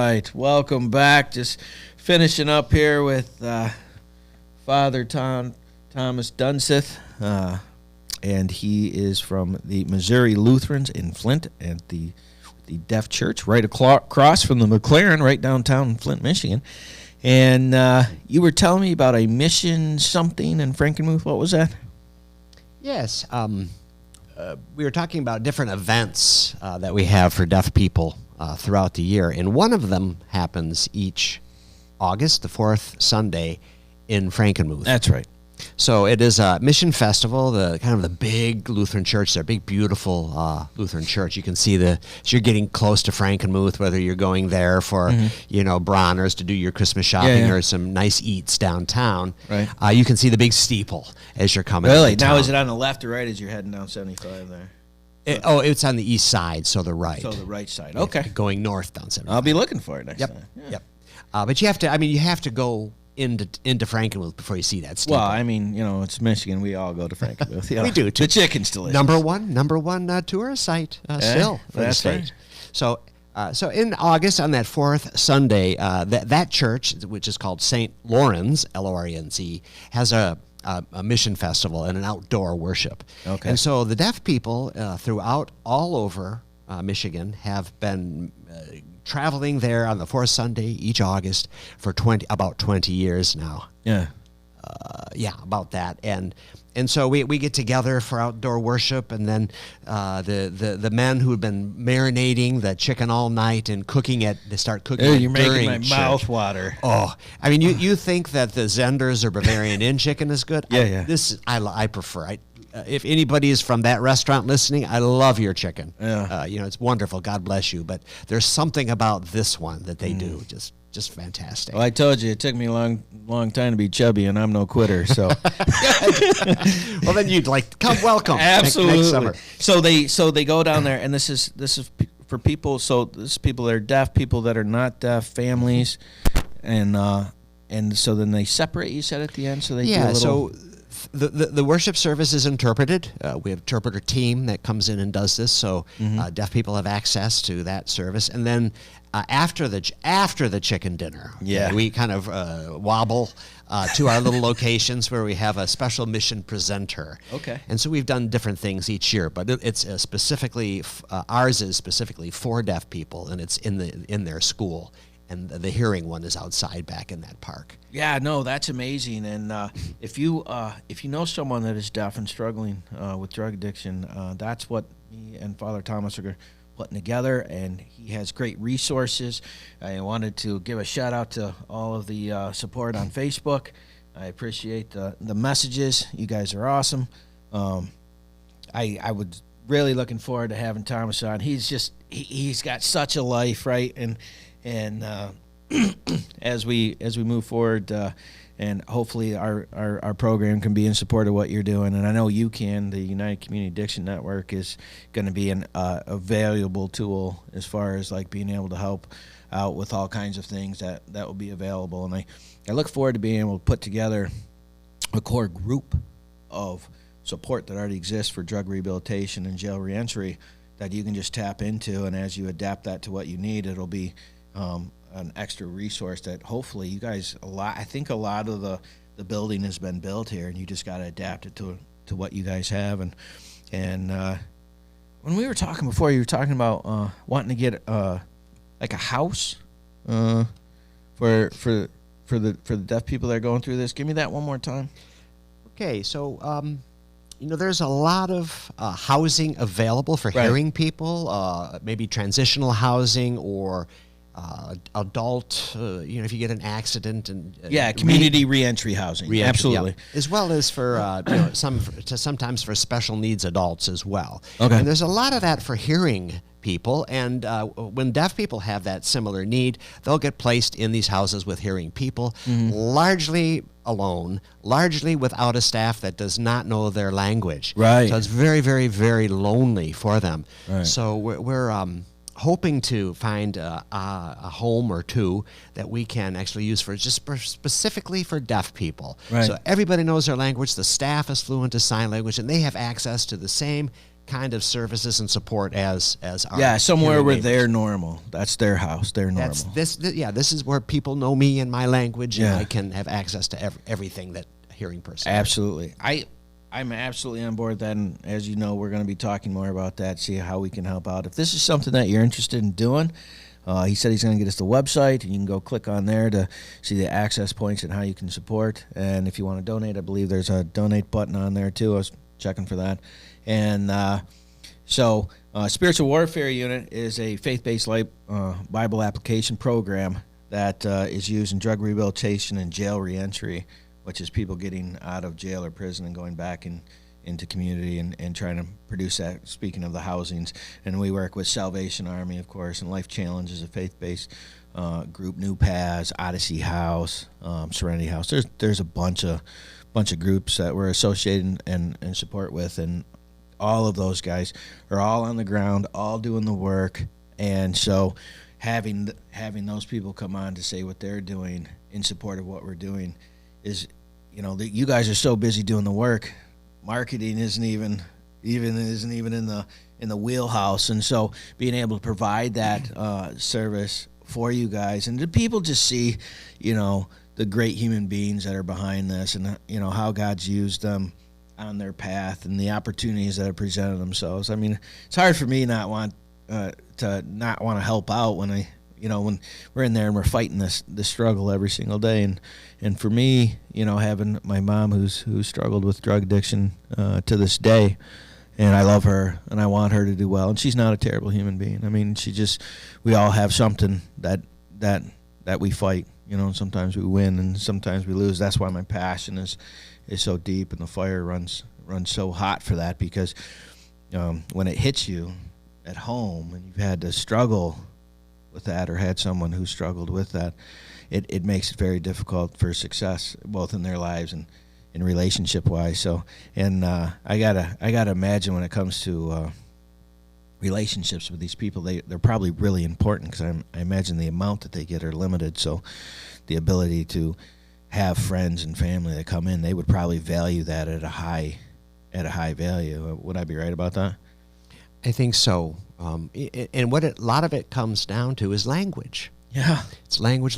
right. Welcome back. Just finishing up here with Father Thomas Dunseth. And he is from the Missouri Lutherans in Flint at the Deaf Church, right across from the McLaren, right downtown Flint, Michigan. And you were telling me about a mission something in Frankenmuth. What was that? Yes. We were talking about different events that we have for deaf people throughout the year. And one of them happens each August, the fourth Sunday in Frankenmuth. That's right. So it is a mission festival, the kind of the big Lutheran church, their big, beautiful Lutheran church. You can see as you're getting close to Frankenmuth, whether you're going there for, Bronner's to do your Christmas shopping or some nice eats downtown. Right. You can see the big steeple as you're coming Really? into Now, town. is it on the left or right as you're heading down 75 there? It's on the east side, so the right. So the right side. Okay. Going north down 75. I'll be looking for it next time. Yeah. Yep. But you have to go into Frankenmuth before you see that steeple. Well, I mean, it's Michigan. We all go to Frankenmuth. We do, too. The chicken's delicious. Number one tourist site still for the state. Right. So in August, on that fourth Sunday, that church, which is called St. Lawrence, L-O-R-E-N-C, has a mission festival and an outdoor worship. Okay. And so the deaf people throughout all over Michigan have been traveling there on the fourth Sunday each August for about 20 years now. Yeah. About that. And so we get together for outdoor worship, and then the men who have been marinating the chicken all night and cooking it, they start cooking it You're during making my church. mouth water. Oh, I mean, you think that the Zenders or Bavarian Inn chicken is good? Yeah. I prefer. If anybody is from that restaurant listening, I love your chicken. Yeah. It's wonderful. God bless you. But there's something about this one that they do just fantastic. Well, I told you it took me a long time to be chubby, and I'm no quitter. So, well, then you'd welcome. Absolutely. Next summer. So they go down there, and this is for people. So this is people that are deaf, people that are not deaf, families, and so then they separate. You said at the end, so they do a little. So the worship service is interpreted. We have an interpreter team that comes in and does this, so deaf people have access to that service. And then after the chicken dinner, we kind of wobble to our little locations where we have a special mission presenter. Okay. And so we've done different things each year, but it's specifically ours is specifically for deaf people, and it's in their school. And the hearing one is outside back in that park. Yeah, no, that's amazing. And if you know someone that is deaf and struggling with drug addiction, that's what me and Father Thomas are putting together. And he has great resources. I wanted to give a shout out to all of the support on Facebook. I appreciate the messages. You guys are awesome. I was really looking forward to having Thomas on. He's got such a life, right? And as we move forward, and hopefully our program can be in support of what you're doing, and I know you can. The United Community Addiction Network is going to be a valuable tool as far as like being able to help out with all kinds of things that will be available. And I look forward to being able to put together a core group of support that already exists for drug rehabilitation and jail reentry that you can just tap into, and as you adapt that to what you need, it'll be an extra resource that hopefully you guys I think a lot of the building has been built here, and you just got to adapt it to what you guys have. And when we were talking before, you were talking about wanting to get like a house for the deaf people that are going through this. Give me that one more time. Okay, so there's a lot of housing available for hearing people, maybe transitional housing or adult, if you get an accident and community reentry housing, absolutely, as well as for sometimes for special needs adults as well. Okay, and there's a lot of that for hearing people, and when deaf people have that similar need, they'll get placed in these houses with hearing people, largely alone, largely without a staff that does not know their language. Right. So it's very, very, very lonely for them. Right. So we're hoping to find a home or two that we can actually use specifically for deaf people. Right. So everybody knows their language, the staff is fluent to sign language, and they have access to the same kind of services and support as our Yeah, somewhere hearing where neighbors. they're normal. That's their house. They're normal. This is where people know me and my language, and Yeah. I can have access to everything that a hearing person. Absolutely. I'm absolutely on board with that, and as you know, we're going to be talking more about that, see how we can help out. If this is something that you're interested in doing, he said he's going to get us the website, and you can go click on there to see the access points and how you can support. And if you want to donate, I believe there's a donate button on there too. I was checking for that. And so Spiritual Warfare Unit is a faith-based Bible application program that is used in drug rehabilitation and jail reentry, which is people getting out of jail or prison and going back into community and trying to produce that, speaking of the housings. And we work with Salvation Army, of course, and Life Challenge is a faith-based group, New Paths, Odyssey House, Serenity House. There's a bunch of groups that we're associated and support with, and all of those guys are all on the ground, all doing the work. And so having those people come on to say what they're doing in support of what we're doing is, you guys are so busy doing the work. Marketing isn't even in the wheelhouse, and so being able to provide that service for you guys, and the people just see, the great human beings that are behind this, and how God's used them on their path and the opportunities that have presented themselves. I mean, it's hard for me not want to help out when when we're in there and we're fighting this struggle every single day. And for me, having my mom who's struggled with drug addiction to this day, and I love her and I want her to do well. And she's not a terrible human being. I mean, we all have something that we fight, and sometimes we win and sometimes we lose. That's why my passion is so deep, and the fire runs so hot for that, because when it hits you at home and you've had to struggle with that, or had someone who struggled with that, it makes it very difficult for success, both in their lives and in relationship wise. So, and I gotta imagine when it comes to relationships with these people, they're probably really important, because I imagine the amount that they get are limited. So the ability to have friends and family that come in, they would probably value that at a high value. Would I be right about that? I think so. And what a lot of it comes down to is language. Yeah. It's language,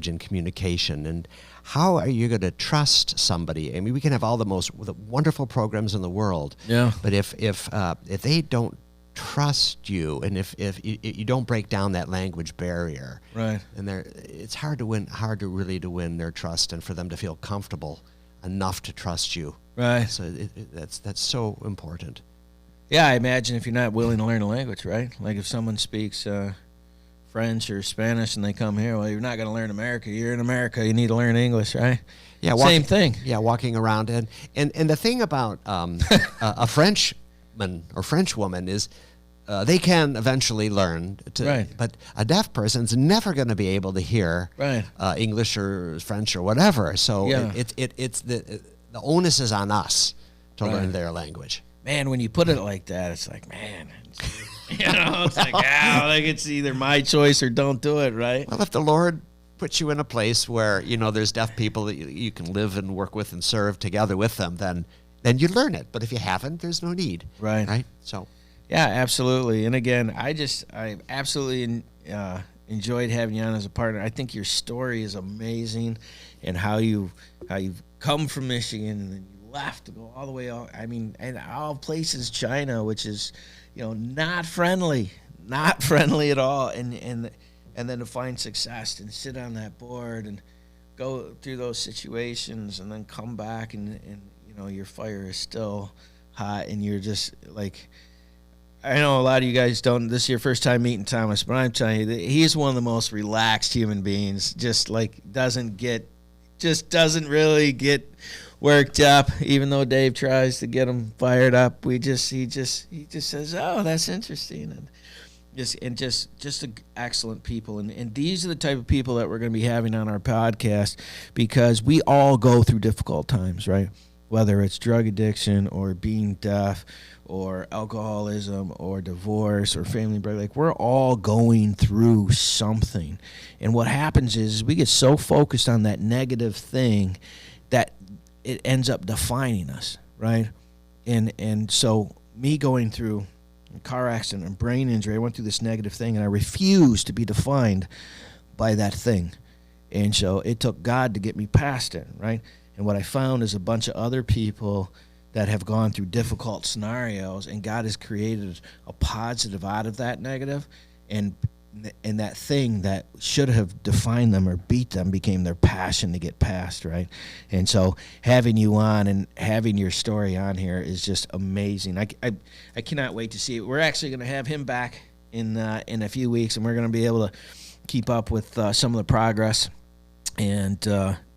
and communication. And how are you going to trust somebody? I mean, we can have all the wonderful programs in the world. Yeah. But if they don't trust you, and if you don't break down that language barrier, Right. and it's hard to win their trust, and for them to feel comfortable enough to trust you. Right. So that's so important. Yeah, I imagine if you're not willing to learn a language, right? Like if someone speaks French or Spanish and they come here, well, you're not going to learn America. You're in America. You need to learn English, right? Yeah, same thing. Yeah, walking around. And the thing about a Frenchman or Frenchwoman is they can eventually learn to, Right. but a deaf person's never going to be able to hear Right. English or French or whatever. So Yeah. it's the onus is on us to Right. learn their language. Man, when you put it like that, it's like, man, it's like it's either my choice or don't do it, right? Well, if the Lord puts you in a place where there's deaf people that you can live and work with and serve together with them, then you learn it. But if you haven't, there's no need. Right. Right. So. Yeah, absolutely. And again, I absolutely enjoyed having you on as a partner. I think your story is amazing, and how you've come from Michigan and then you left to go all the way out. I mean, and all places, China, which is, not friendly at all, and then to find success and sit on that board and go through those situations and then come back and your fire is still hot, and you're just like, I know a lot of you guys don't. This is your first time meeting Thomas, but I'm telling you that he's one of the most relaxed human beings. Just like doesn't really get worked up, even though Dave tries to get him fired up. He just says, "Oh, that's interesting," and just excellent people. And these are the type of people that we're going to be having on our podcast, because we all go through difficult times, right? Whether it's drug addiction or being deaf or alcoholism or divorce or family break, like we're all going through something. And what happens is we get so focused on that negative thing that it ends up defining us, right? And so me going through a car accident and brain injury, I went through this negative thing, and I refused to be defined by that thing. And so it took God to get me past it, right? And what I found is a bunch of other people that have gone through difficult scenarios, and God has created a positive out of that negative, and that thing that should have defined them or beat them became their passion to get past, right? And so having you on and having your story on here is just amazing. I cannot wait to see it. We're actually going to have him back in a few weeks, and we're going to be able to keep up with some of the progress. And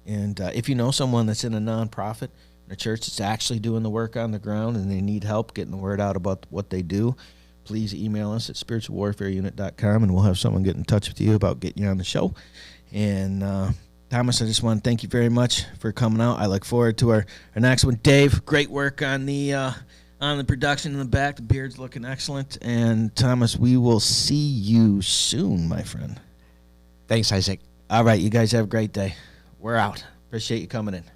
if you know someone that's in a nonprofit, in a church that's actually doing the work on the ground, and they need help getting the word out about what they do, please email us at spiritualwarfareunit.com, and we'll have someone get in touch with you about getting you on the show. And Thomas, I just want to thank you very much for coming out. I look forward to our next one. Dave, great work on the production in the back. The beard's looking excellent. And Thomas, we will see you soon, my friend. Thanks, Isaac. All right, you guys have a great day. We're out. Appreciate you coming in.